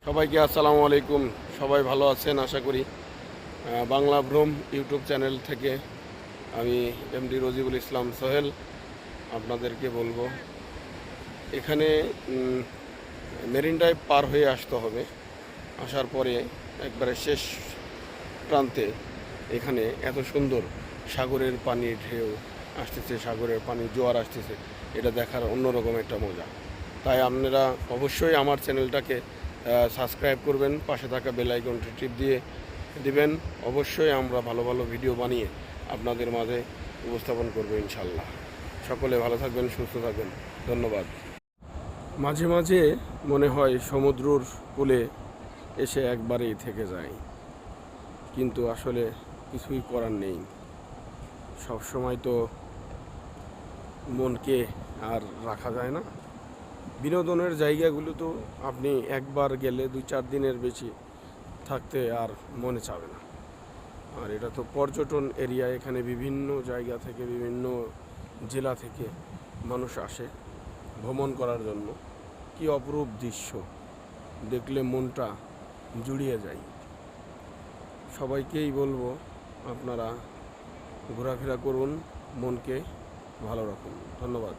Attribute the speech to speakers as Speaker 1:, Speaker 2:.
Speaker 1: সবাইকে আসসালামু আলাইকুম। সবাই ভালো আছেন আশা করি। বাংলা ভ্রম ইউটিউব চ্যানেল থেকে আমি এমডি রজিবুল ইসলাম সোহেল আপনাদেরকে বলবো, এখানে মেরিন ড্রাইভ পার হয়ে আসতে হবে। আসার পরে একবারে শেষ প্রান্তে এখানে এত সুন্দর সাগরের পানির ঢেউ আসতেছে, সাগরের পানি জোয়ার আসতেছে, এটা দেখার অন্যরকম একটা মজা। তাই আপনারা অবশ্যই আমার চ্যানেলটাকে সাবস্ক্রাইব করবেন, পাশে থাকা বেল আইকনটি টিপ দিয়ে দিবেন। অবশ্যই আমরা ভালো ভালো ভিডিও বানিয়ে আপনাদের মাঝে উপস্থাপন করব ইনশাল্লাহ। সকলে ভালো থাকবেন, সুস্থ থাকবেন, ধন্যবাদ। মাঝে মাঝে মনে হয় সমুদ্রর কূলে এসে একবারেই থেকে যায়, কিন্তু আসলে কিছুই করার নেই। সব সময় তো মনকে আর রাখা যায় না। বিনোদনের জায়গাগুলো তো আপনি একবার গেলে 2-4 দিনের বেশি থাকতে আর মনে চাবে না। আর এটা তো পর্যটন এরিয়া, এখানে বিভিন্ন জায়গা থেকে, বিভিন্ন জেলা থেকে মানুষ আসে ভ্রমণ করার জন্য। কি অপরূপ দৃশ্য, দেখলে মনটা জুড়িয়ে যায়। সবাইকেই বলবো আপনারা ঘোরাফেরা করুন, মনকে ভালো রাখুন। ধন্যবাদ।